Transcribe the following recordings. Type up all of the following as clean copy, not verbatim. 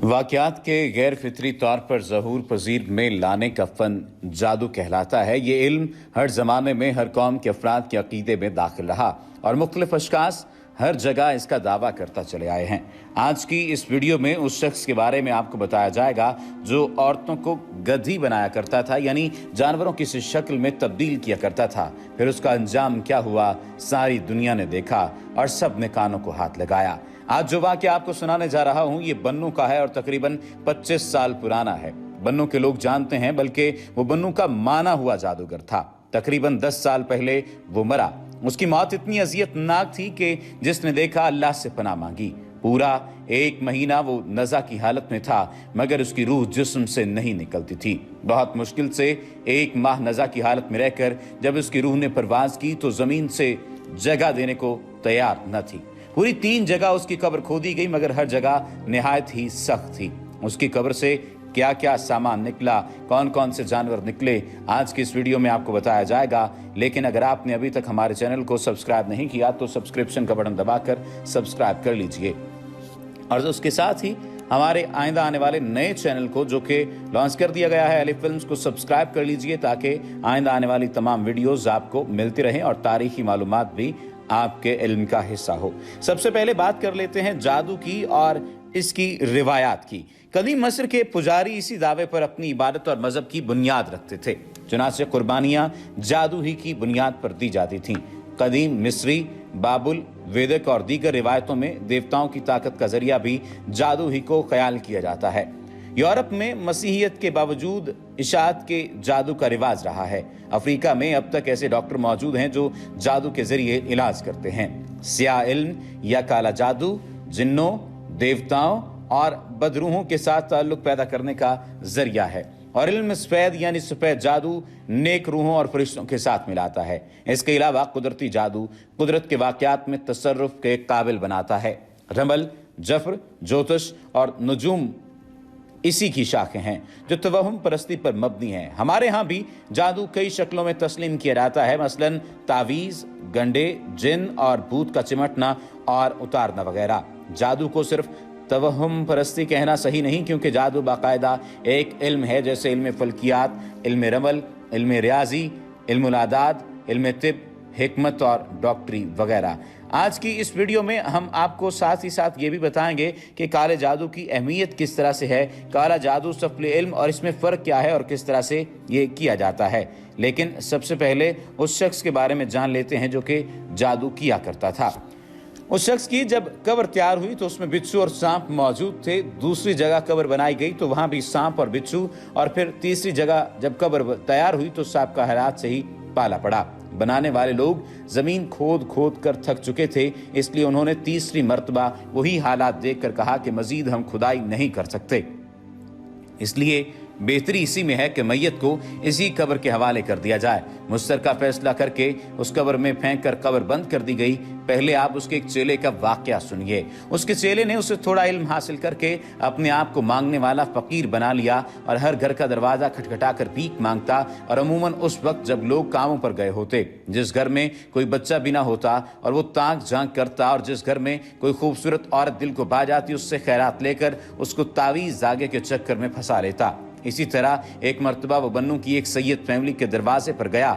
वाक़यात के गैर फितरी तौर पर ज़हूर पज़ीर में लाने का फ़न जादू कहलाता है। ये इल्म हर ज़माने में हर कौम के अफराद के अक़ीदे में दाखिल रहा और मुख्तलिफ़ अशख़ास हर जगह इसका दावा करता चले आए हैं। आज की इस वीडियो में उस शख्स के बारे में आपको बताया जाएगा जो औरतों को गधी बनाया करता था, यानी जानवरों की सी शक्ल में तब्दील किया करता था। फिर उसका अंजाम क्या हुआ, सारी दुनिया ने देखा और सब ने कानों को हाथ लगाया। आज जो वाक़या आपको सुनाने जा रहा हूँ ये बन्नू का है और तकरीबन 25 साल पुराना है। बन्नू के लोग जानते हैं, बल्कि वो बन्नू का माना हुआ जादूगर था। तकरीबन 10 साल पहले वो मरा। उसकी मौत इतनी अजियतनाक थी कि जिसने देखा अल्लाह से पनाह मांगी। पूरा 1 महीना वो नज़ा की हालत में था, मगर उसकी रूह जिस्म से नहीं निकलती थी। बहुत मुश्किल से 1 माह नज़ा की हालत में रहकर जब उसकी रूह ने परवाज़ की तो ज़मीन से जगह देने को तैयार न थी। पूरी 3 जगह उसकी कब्र खोदी गई, मगर हर जगह निहायत ही सख्त थी। उसकी कब्र से क्या क्या सामान निकला, कौन कौन से जानवर निकले, आज की इस वीडियो में आपको बताया जाएगा। लेकिन अगर आपने अभी तक हमारे चैनल को सब्सक्राइब नहीं किया तो सब्सक्रिप्शन का बटन दबाकर सब्सक्राइब कर लीजिए और उसके साथ ही हमारे आइंदा आने वाले नए चैनल को जो कि लॉन्च कर दिया गया है अलिफ फिल्म्स को सब्सक्राइब कर लीजिए ताकि आइंदा आने वाली तमाम वीडियोस आपको मिलती रहें और तारीखी मालूमात भी आपके इल्म का हिस्सा हो। सबसे पहले बात कर लेते हैं जादू की और इसकी रिवायात की। कदीम मिस्र के पुजारी इसी दावे पर अपनी इबादत और मजहब की बुनियाद रखते थे। चुनाचे कुर्बानियां जादू ही की बुनियाद पर दी जाती थीं। कदीम मिस्री, बाबुल, वेदिक और दीगर रिवायतों में देवताओं की ताकत का जरिया भी जादू ही को ख्याल किया जाता है। यूरोप में मसीहियत के बावजूद इशाअत के जादू का रिवाज रहा है। अफ्रीका में अब तक ऐसे डॉक्टर मौजूद हैं जो जादू के जरिए इलाज करते हैं। स्याह इल्म या काला जादू जिन्नों, देवताओं और बदरूहों के साथ ताल्लुक पैदा करने का जरिया है और इल्म सफेद यानी सफेद जादू नेक रूहों और फरिश्तों के साथ मिलाता है। इसके अलावा कुदरती जादू कुदरत के वाक़यात में तसर्रुफ के काबिल बनाता है। रमल, जफ्र, ज्योतिष और नजूम इसी की शाखें हैं जो तवहुम परस्ती पर मबनी है। हमारे यहाँ भी जादू कई शक्लों में तस्लीम किया जाता है, मसलन तावीज़, गंडे, जिन और भूत का चिमटना और उतारना वगैरह। जादू को सिर्फ तवहुम परस्ती कहना सही नहीं, क्योंकि जादू बाकायदा एक इल्म है, जैसे इल्म फल्कियात, इल्म रमल, इल्म रियाजी, इल्मुल आदाद, इल्म तिब, हिकमत और डॉक्टरी वगैरह। आज की इस वीडियो में हम आपको साथ ही साथ ये भी बताएंगे कि काले जादू की अहमियत किस तरह से है, काला जादू सफल इल्म और इसमें फ़र्क क्या है और किस तरह से ये किया जाता है। लेकिन सबसे पहले उस शख्स के बारे में जान लेते हैं जो कि जादू किया करता था। उस शख्स की जब कब्र तैयार हुई तो उसमें बिच्छू और सांप मौजूद थे। दूसरी जगह कब्र बनाई गई तो वहाँ भी सांप और बिच्छू, और फिर तीसरी जगह जब कब्र तैयार हुई तो सांप का हालात से ही पाला पड़ा। बनाने वाले लोग जमीन खोद खोद कर थक चुके थे, इसलिए उन्होंने तीसरी मर्तबा वही हालात देखकर कहा कि मजीद हम खुदाई नहीं कर सकते। इसलिए बेहतरी इसी में है कि मैयत को इसी कब्र के हवाले कर दिया जाए। मुश्तरका फैसला करके उस कब्र में फेंक कर कब्र बंद कर दी गई। पहले आप उसके एक चेले का वाक़या सुनिए। उसके चेले ने उससे थोड़ा इल्म हासिल करके अपने आप को मांगने वाला फ़कीर बना लिया और हर घर का दरवाज़ा खटखटा कर भीख मांगता, और अमूमन उस वक्त जब लोग कामों पर गए होते। जिस घर में कोई बच्चा भी ना होता और वो ताक झांक करता, और जिस घर में कोई खूबसूरत औरत दिल को भा जाती उससे खैरात लेकर उसको तावीज़ जागे के चक्कर में फंसा लेता। इसी तरह एक मर्तबा वो बन्नू की एक सैयद फैमिली के दरवाजे पर गया।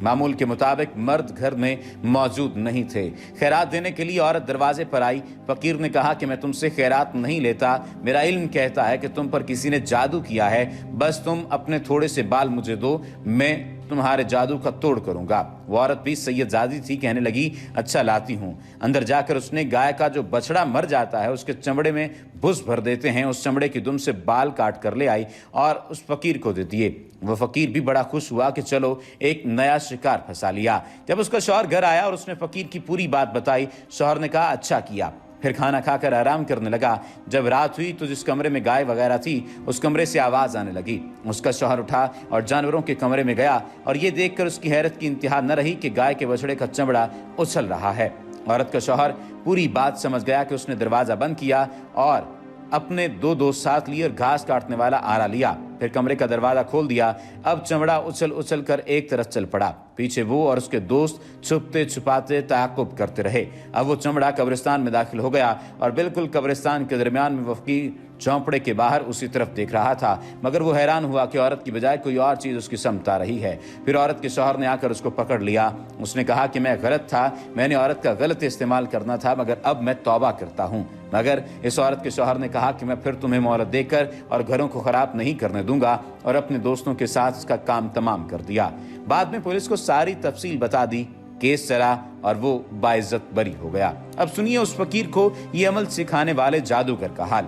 मामूल के मुताबिक मर्द घर में मौजूद नहीं थे। खैरात देने के लिए औरत दरवाजे पर आई। फकीर ने कहा कि मैं तुमसे खैरात नहीं लेता, मेरा इल्म कहता है कि तुम पर किसी ने जादू किया है, बस तुम अपने थोड़े से बाल मुझे दो, मैं तुम्हारे जादू का तोड़ करूंगा। वो औरत भी सैयदजादी थी, कहने लगी अच्छा लाती हूँ। अंदर जाकर उसने गाय का जो बछड़ा मर जाता है उसके चमड़े में भुस भर देते हैं, उस चमड़े की दुम से बाल काट कर ले आई और उस फकीर को दे दिए। वह फकीर भी बड़ा खुश हुआ कि चलो एक नया शिकार फंसा लिया। जब उसका शौहर घर आया और उसने फकीर की पूरी बात बताई, शौहर ने कहा अच्छा किया। फिर खाना खाकर आराम करने लगा। जब रात हुई तो जिस कमरे में गाय वगैरह थी उस कमरे से आवाज़ आने लगी। उसका शौहर उठा और जानवरों के कमरे में गया और ये देखकर उसकी हैरत की इंतहा न रही कि गाय के बछड़े का चमड़ा उछल रहा है। औरत का शौहर पूरी बात समझ गया कि उसने दरवाज़ा बंद किया और अपने 2 दोस्त साथ लिए और घास काटने वाला आरा लिया। फिर कमरे का दरवाज़ा खोल दिया। अब चमड़ा उछल उछल कर एक तरफ चल पड़ा। पीछे वो और उसके दोस्त छुपते छुपाते ताक़ुब करते रहे। अब वो चमड़ा कब्रिस्तान में दाखिल हो गया और बिल्कुल कब्रिस्तान के दरमियान में फकीर चौंपड़े के बाहर उसी तरफ देख रहा था, मगर वो हैरान हुआ कि औरत की बजाय कोई और चीज उसकी समझ आ रही है। फिर औरत के शौहर ने आकर उसको पकड़ लिया। उसने कहा कि मैं गलत था, मैंने औरत का गलत इस्तेमाल करना था, मगर अब मैं तौबा करता हूँ। मगर इस औरत के शौहर ने कहा कि मैं फिर तुम्हें मोहलत देकर और घरों को खराब नहीं करने दूंगा, और अपने दोस्तों के साथ इसका काम तमाम कर दिया। बाद में पुलिस को सारी तफसील बता दी, केस चला और वो बाइज्जत बरी हो गया। अब सुनिए उस फकीर को ये अमल सिखाने वाले जादूगर का हाल।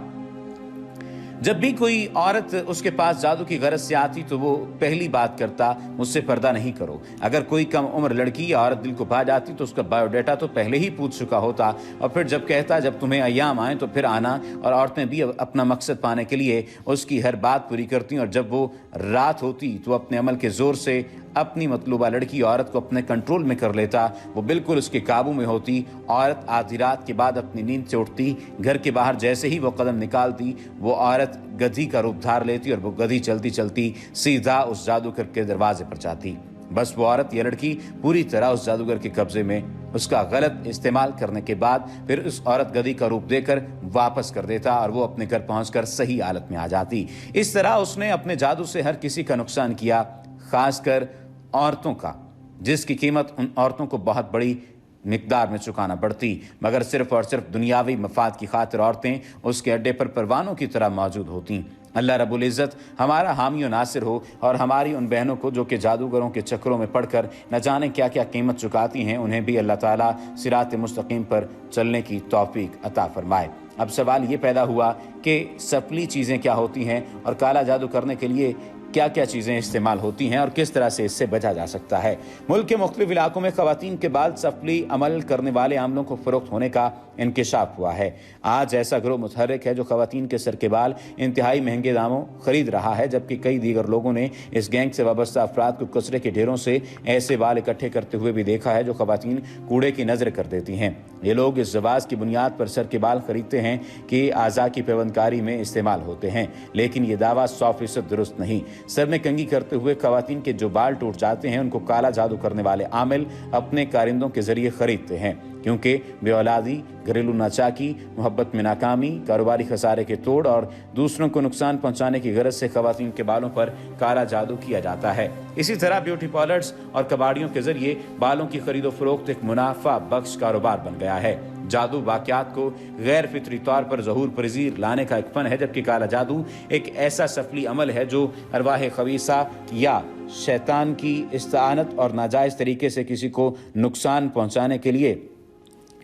जब भी कोई औरत उसके पास जादू की गरज से आती तो वो पहली बात करता, मुझसे पर्दा नहीं करो। अगर कोई कम उम्र लड़की या औरत दिल को भा जाती तो उसका बायोडाटा तो पहले ही पूछ चुका होता, और फिर जब कहता जब तुम्हें अय्याम आए तो फिर आना। और औरतें भी अपना मकसद पाने के लिए उसकी हर बात पूरी करती, और जब वो रात होती तो अपने अमल के जोर से अपनी मतलूबा लड़की औरत को अपने कंट्रोल में कर लेता। वो बिल्कुल उसके काबू में होती। औरत आधी रात के बाद अपनी नींद से उठती, घर के बाहर जैसे ही वो कदम निकालती वो औरत गधी का रूप धार लेती, और वो गधी चलती चलती सीधा उस जादूगर के दरवाजे पर जाती। बस वो औरत या लड़की पूरी तरह उस जादूगर के कब्जे में। उसका गलत इस्तेमाल करने के बाद फिर उस औरत गधी का रूप देकर वापस कर देता, और वो अपने घर पहुंचकर सही हालत में आ जाती। इस तरह उसने अपने जादू से हर किसी का नुकसान किया, खासकर औरतों का, जिसकी कीमत उन औरतों को बहुत बड़ी मिकदार में चुकाना पड़ती। मगर सिर्फ और सिर्फ दुनियावी मफाद की खातिर औरतें उसके अड्डे पर परवानों की तरह मौजूद होती। अल्लाह रब्बुल इज़्ज़त हमारा हामी और नासिर हो, और हमारी उन बहनों को जो कि जादूगरों के चक्करों में पड़कर न जाने क्या क्या कीमत चुकाती हैं, उन्हें भी अल्लाह ताला सिरात मुस्तकीम पर चलने की तौफीक अता फरमाए। अब सवाल ये पैदा हुआ कि सफली चीज़ें क्या होती हैं, और काला जादू करने के लिए क्या क्या चीज़ें इस्तेमाल होती हैं, और किस तरह से इससे बचा जा सकता है। मुल्क के मुख्तलिफ इलाकों में ख़वातीन के बाद सफली अमल करने वाले आमलों को फ़रोख्त होने का इंकिशाफ हुआ है। आज ऐसा गिरोह मुतहर्रिक है जो ख़वातीन के सर के बाल इंतहाई महंगे दामों खरीद रहा है, जबकि कई दीगर लोगों ने इस गैंग से वाबस्ता अफराद को कचरे के ढेरों से ऐसे बाल इकट्ठे करते हुए भी देखा है जो ख़वातीन कूड़े की नज़र कर देती हैं। ये लोग इस जवाज़ की बुनियाद पर सर के बाल खरीदते हैं कि आज़ा की पेवंदकारी में इस्तेमाल होते हैं, लेकिन ये दावा 100% दुरुस्त नहीं। सर में कंघी करते हुए ख़वातीन के जो बाल टूट जाते हैं उनको काला जादू करने वाले आमिल अपने कारिंदों के जरिए खरीदते हैं, क्योंकि बेऔलादी, घरेलू नाचाकी, मोहब्बत में नाकामी, कारोबारी खसारे के तोड़ और दूसरों को नुकसान पहुंचाने की गरज से ख़वातीन के बालों पर काला जादू किया जाता है। इसी तरह ब्यूटी पार्लर्स और कबाड़ियों के जरिए बालों की खरीदो फरोख्त एक मुनाफा बख्श कारोबार बन गया है। जादू वाक़यात को गैर फितरी तौर पर ज़हूर पज़ीर लाने का एक फ़न है, जबकि काला जादू एक ऐसा सफली अमल है जो अरवाह ख़बीसा या शैतान की इस्तानत और नाजायज़ तरीके से किसी को नुकसान पहुंचाने के लिए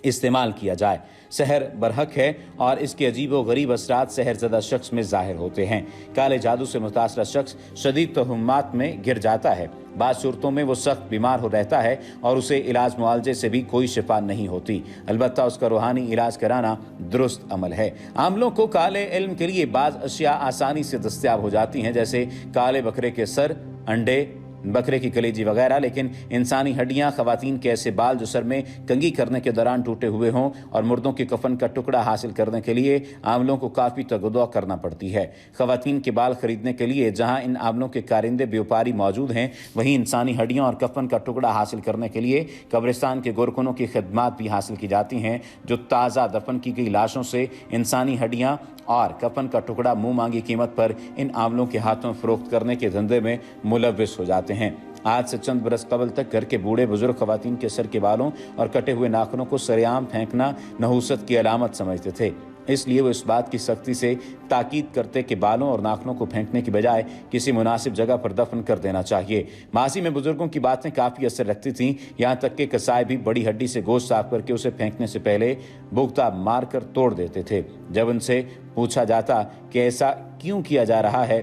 इस्तेमाल किया जाए। सहर बरहक है और इसके अजीब व गरीब असरात सहरज़दा शख्स में ज़ाहिर होते हैं। काले जादू से मुतासरा शख्स शदीद तोहमात में गिर जाता है। बाद सूरतों में वो सख्त बीमार हो रहता है और उसे इलाज मुआलजे से भी कोई शिफा नहीं होती। अलबत्ता उसका रूहानी इलाज कराना दुरुस्त अमल है। आमलों को काले इल्म के लिए बाज़ अशिया आसानी से दस्तयाब हो जाती हैं, जैसे काले बकरे के सर, अंडे, बकरे की कलेजी वगैरह, लेकिन इंसानी हड्डियां, ख़वातीन के ऐसे बाल जो सर में कंघी करने के दौरान टूटे हुए हों और मुर्दों के कफन का टुकड़ा हासिल करने के लिए आमलों को काफ़ी तगदो करना पड़ती है। ख़वातीन के बाल खरीदने के लिए जहां इन आमलों के कारिंदे व्यापारी मौजूद हैं, वहीं इंसानी हड्डियों और कफन का टुकड़ा हासिल करने के लिए कब्रिस्तान के गोरखनों की खिदमात भी हासिल की जाती हैं, जो ताज़ा दफन की गई लाशों से इंसानी हड्डियाँ और कफन का टुकड़ा मुंह मांगी कीमत पर इन आमलों के हाथों फरोख्त करने के धंधे में मुलव्विस हो जाते हैं। आज से चंद बरस कबल तक घर के बूढ़े बुजुर्ग ख़वातीन के सर के बालों और कटे हुए नाखूनों को सरेआम फेंकना नहूसत की अलामत समझते थे। इसलिए वो इस बात की सख्ती से ताकीद करते कि बालों और नाखूनों को फेंकने की बजाय किसी मुनासिब जगह पर दफन कर देना चाहिए। माजी में बुजुर्गों की बातें काफ़ी असर रखती थीं, यहाँ तक कि कसाई भी बड़ी हड्डी से गोश्त साफ करके उसे फेंकने से पहले बुगता मार कर तोड़ देते थे। जब उनसे पूछा जाता कि ऐसा क्यों किया जा रहा है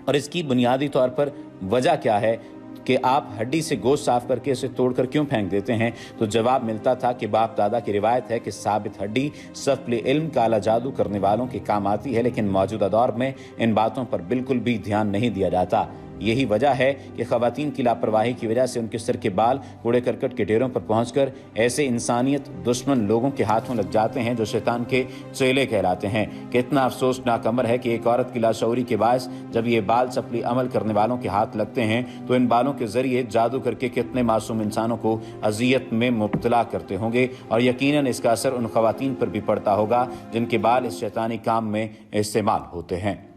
और इसकी बुनियादी तौर पर वजह क्या है कि आप हड्डी से गोश्त साफ करके इसे तोड़कर क्यों फेंक देते हैं, तो जवाब मिलता था कि बाप दादा की रिवायत है कि साबित हड्डी सफल इल्म काला जादू करने वालों के काम आती है, लेकिन मौजूदा दौर में इन बातों पर बिल्कुल भी ध्यान नहीं दिया जाता। यही वजह है कि खवातीन की लापरवाही की वजह से उनके सिर के बाल कूड़े करकट के ढेरों पर पहुंचकर ऐसे इंसानियत दुश्मन लोगों के हाथों लग जाते हैं जो शैतान के चेले कहलाते हैं। कितना अफसोसनाक अमर है कि एक औरत की लाशऊरी के बायस जब ये बाल चपली अमल करने वालों के हाथ लगते हैं तो इन बालों के जरिए जादू करके कितने मासूम इंसानों को अजियत में मुब्तला करते होंगे, और यकीनन इसका असर उन खवातीन पर भी पड़ता होगा जिनके बाल इस शैतानी काम में इस्तेमाल होते हैं।